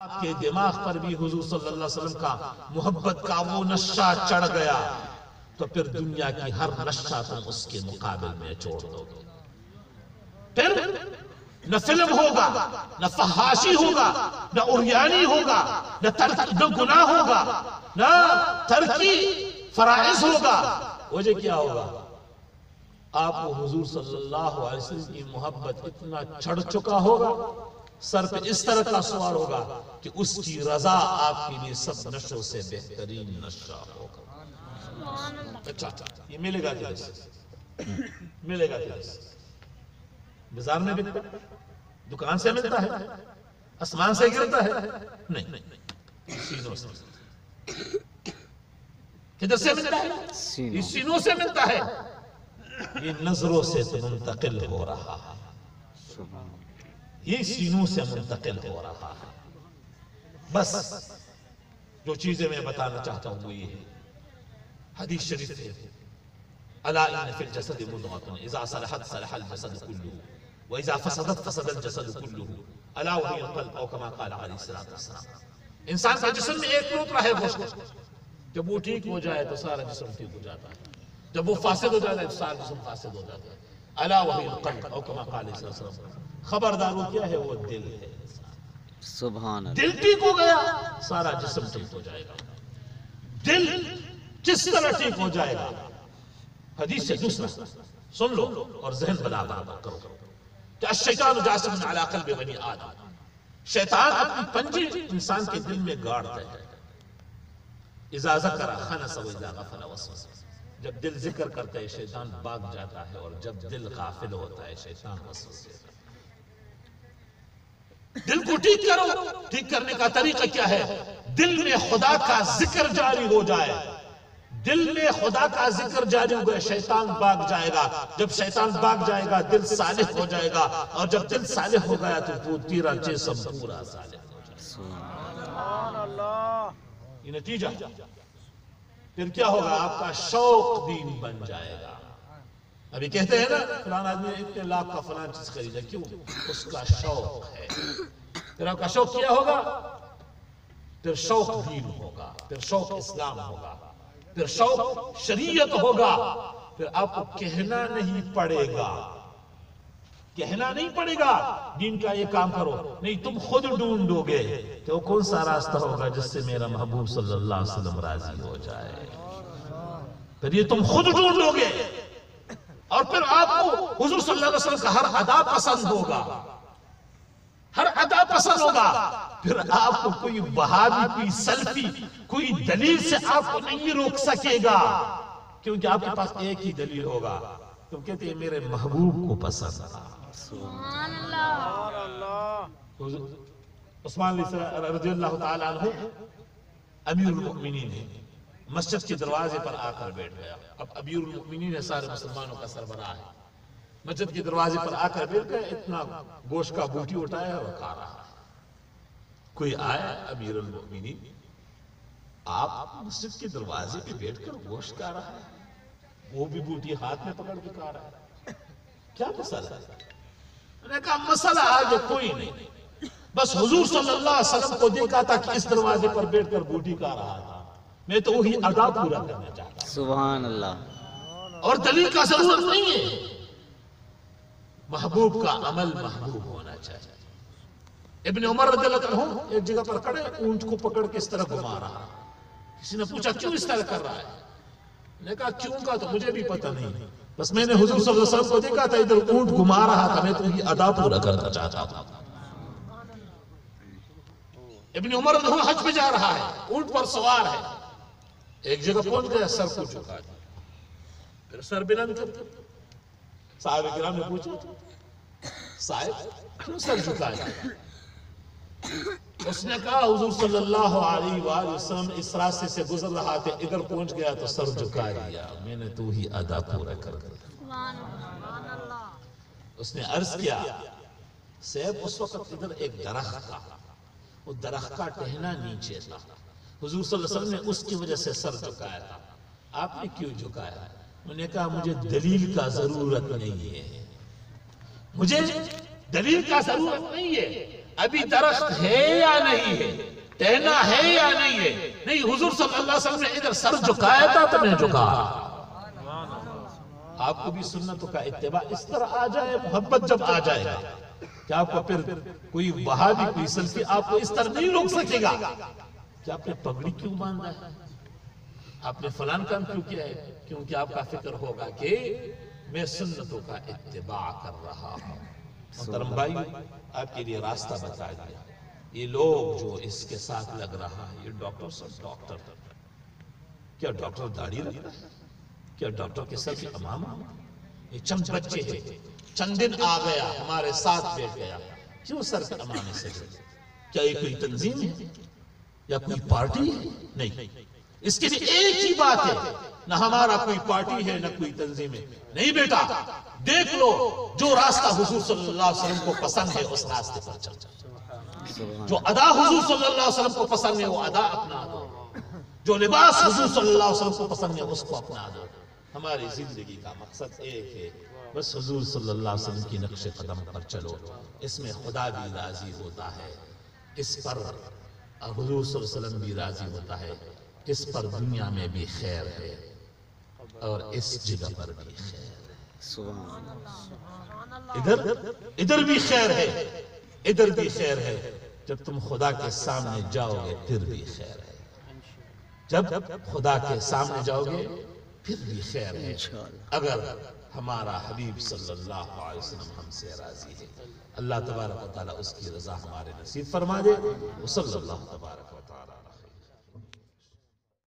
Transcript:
آپ کے دماغ پر بھی حضور صلی اللہ علیہ وسلم کا محبت کا وہ نشہ چڑھ گیا تو پھر دنیا کی ہر نشہ تم اس کے مقابل میں چھوڑ دو گے. پھر نہ فلم ہوگا، نہ فحاشی ہوگا، نہ عریانی ہوگا، نہ گناہ ہوگا، نہ ترکی فرائض ہوگا. وجہ کیا ہوگا؟ آپ کو حضور صلی اللہ علیہ وسلم کی محبت اتنا چڑھ چکا ہوگا، سر پہ اس طرح کا سوار ہوگا کہ اس کی رضا آپ کے لیے سب نشوں سے بہترین نشہ ہوگا. اچھا یہ ملے گا کیسے؟ ملے گا کیسے؟ بازار میں ملتا ہے؟ دکان سے ملتا ہے؟ آسمان سے گرتا ہے؟ نہیں، سینوں سے. کدھر سے ملتا ہے؟ یہ سینوں سے ملتا ہے. یہ نظروں سے منتقل ہو رہا ہے، یہ سینوں سے منتقل ہو رہا ہے. بس جو چیزیں میں بتانا چاہتا ہوں وہ یہ ہے. حدیث شریف ہے الا ان فی الجسد مضغۃ اذا صلحت صلح الجسد كله واذا فسدت فسد الجسد كله الا وهي القلب او كما قال علیہ الصلوۃ والسلام. انسان کے جسم میں ایک ٹوکرا ہے گوشت، جب وہ ٹھیک ہو جائے تو سارا جسم ٹھیک ہو جاتا ہے، جب وہ فاسد ہو جاتا ہے تو سارا جسم فاسد ہو جاتا ہے. الا وهي القلب او كما قال علیہ الصلوۃ والسلام. خبردار وہ کیا ہے؟ وہ دل ہے. سبحان اللہ. دل ٹھیک ہو گیا سارا جسم ٹھیک ہو جائے گا. دل کس طرح ٹھیک ہو جائے گا؟ حدیث سے دوسرا سن لو اور ذہن بنا کرو کہ الشیطان جاسم علی قلب بنی آدم. شیطان اپنی پنجے انسان کے دل میں گاڑتا ہے. اذا ذکر خنس و اذا غفل وسوس. جب دل ذکر کرتا ہے شیطان بھاگ جاتا ہے، اور جب دل غافل ہوتا ہے شیطان وسوسے. دل کو ٹھیک کرو. ٹھیک کرنے کا طریقہ کیا ہے؟ دل میں خدا کا ذکر جاری ہو جائے. دل میں خدا کا ذکر جاری ہو گیا شیطان بھاگ جائے گا. جب شیطان بھاگ جائے گا دل صالح ہو جائے گا، اور جب دل صالح ہو گیا تو وہ تیرا جسم پورا صالح ہو جائے گا. سبحان اللہ. یہ نتیجہ پھر کیا ہوگا؟ آپ کا شوق دین بن جائے گا. ابھی کہتے ہیں نا فلان آدمی نے اتنے لاکھ کا فلان چیز خریدا، کیوں؟ اس کا شوق ہے. پھر آپ کا شوق کیا ہوگا؟ پھر شوق دین ہوگا، پھر شوق اسلام ہوگا، پھر شوق شریعت ہوگا. پھر آپ کو کہنا نہیں پڑے گا، کہنا نہیں پڑے گا دین کا یہ کام کرو. نہیں، تم خود ڈھونڈو گے کہ وہ کون سا راستہ ہوگا جس سے میرا محبوب صلی اللہ علیہ وسلم راضی ہو جائے. پھر یہ تم خود ڈھونڈو گے، اور پھر آپ کو حضور صلی اللہ علیہ وسلم کا ہر ادا پسند ہوگا، ہر ادا پسند ہوگا. پھر آپ کو کوئی وہابی، کوئی سلفی، کوئی دلیل سے آپ کو نہیں روک سکے گا، کیونکہ آپ کے پاس ایک ہی دلیل ہوگا. تم کہتے ہیں میرے محبوب کو پسند تھا. سبحان اللہ. عثمان رضی اللہ تعالیٰ عنہ امیر المؤمنین ہے. مسجد کے دروازے پر آ کر بیٹھ گیا. اب امیر المؤمنین ہے، سارے مسلمانوں کا سربراہ ہے. مسجد کے دروازے پر آ کر بیٹھ گیا، اتنا گوشت کا بوٹی اٹھایا اور کھا رہا ہے. کوئی آیا، امیر المؤمنین آپ مسجد کے دروازے پہ بیٹھ کر گوشت کھا رہا ہے، وہ بھی بوٹی ہاتھ میں پکڑ کے کھا رہا ہے، کیا مسئلہ ہے؟ میں نے کہا مسئلہ آگے کوئی نہیں، بس حضور صلی اللہ علیہ وسلم کو دیکھا تھا کہ اس دروازے پر بیٹھ کر بوٹی کھا رہا تھا، میں تو وہی ادا پورا کرنا چاہتا ہوں. سبحان اللہ. اور دلیل کا ضرورت نہیں ہے. محبوب کا عمل محبوب ہونا چاہیے. ابن عمر رضی اللہ عنہ ایک جگہ پر کھڑے اونٹ کو پکڑ کے اس طرح گھما رہا. کسی نے پوچھا کیوں اس طرح کر رہا ہے؟ میں نے کہا کیوں کا تو مجھے بھی پتہ نہیں، بس میں نے حضور صلی اللہ علیہ وسلم کو دیکھا تھا ادھر اونٹ گھما رہا تھا، میں تو یہ ادا پورا کرنا چاہتا تھا. ابن عمر رضی اللہ عنہ حج پہ جا رہا ہے، اونٹ پر سوار ہے. ایک جگہ پہنچ گیا، سر کو جھکا دیا، پھر سر بلند کر دیا. صحابہ کرام نے پوچھا صاحب کیوں سر جھکایا؟ اس نے کہا حضور صلی اللہ علیہ وآلہ وسلم اس راستے سے گزر رہا تھے، ادھر پہنچ گیا تو سر جھکا دیا، میں نے تو ہی ادا پورا کر دیا. اس نے عرض کیا صاحب اس وقت ادھر ایک درخت تھا، وہ درخت کا ٹہنا نیچے تھا، حضور صلی اللہ علیہ وسلم نے اس کی وجہ سے سر جھکایا تھا، آپ نے کیوں جھکایا؟ میں نے کہا مجھے دلیل کا ضرورت نہیں ہے، مجھے دلیل کا ضرورت نہیں ہے. ابھی درخت ہے یا نہیں ہے، ٹہنا ہے یا نہیں ہے؟ نہیں، حضور صلی اللہ علیہ وسلم نے ادھر سر جھکایا تھا تو میں جھکا۔ آپ کو بھی سنتوں کا اتباع اس طرح آ جائے، محبت جب آ جائے گا کہ آپ کو پھر کوئی وہابی کوئی سلفی آپ کو اس طرح نہیں روک سکے گا کہ آپ نے پگڑی کیوں باندھا ہے، آپ نے فلان کام کیوں کیا ہے، کیونکہ آپ کا فکر ہوگا کہ میں سنتوں کا اتباع کر رہا ہوں۔ محترم بھائی، آپ کے لیے راستہ بتا دیا، یہ لوگ جو اس کے ساتھ لگ رہا ہے، یہ ڈاکٹر سب ڈاکٹر، کیا ڈاکٹر داڑھی رکھتا ہے؟ کیا ڈاکٹر کے سر پہ امامہ؟ یہ چند بچے ہیں، چند دن آ گیا ہمارے ساتھ بیٹھ گیا، کیوں سر پہ امامے سے؟ کیا یہ کوئی تنظیم ہے یا کوئی پارٹی ہے؟ نہیں، اس کے لیے ایک ہی بات ہے، نہ ہمارا کوئی پارٹی ہے نہ کوئی تنظیم ہے۔ نہیں بیٹا، دیکھ لو جو راستہ حضور صلی اللہ علیہ وسلم کو پسند ہے اس راستے پر چل جاؤ، جو ادا حضور صلی اللہ علیہ وسلم کو پسند ہے وہ ادا اپنا دو، جو لباس حضور صلی اللہ علیہ وسلم کو پسند ہے اس کو اپنا دو۔ ہماری زندگی کا مقصد ایک ہے، بس حضور صلی اللہ علیہ وسلم کی نقش قدم پر چلو، اس میں خدا بھی راضی ہوتا ہے، اس پر حضور صلی اللہ علیہ وسلم بھی راضی ہوتا ہے، اس پر دنیا میں بھی خیر ہے اور اس جگہ پر بھی خیر ہے۔ سبحان ادھر بھی خیر ہے، ادھر بھی خیر ہے، جب تم خدا کے سامنے جاؤ گے پھر بھی خیر ہے، جب خدا کے سامنے جاؤ گے پھر بھی خیر ہے، اگر ہمارا حبیب صلی اللہ علیہ وسلم ہم سے راضی ہے۔ اللہ تبارک و تعالیٰ اس کی رضا ہمارے نصیب فرما دے۔ صلی اللہ تبارک و تعالیٰ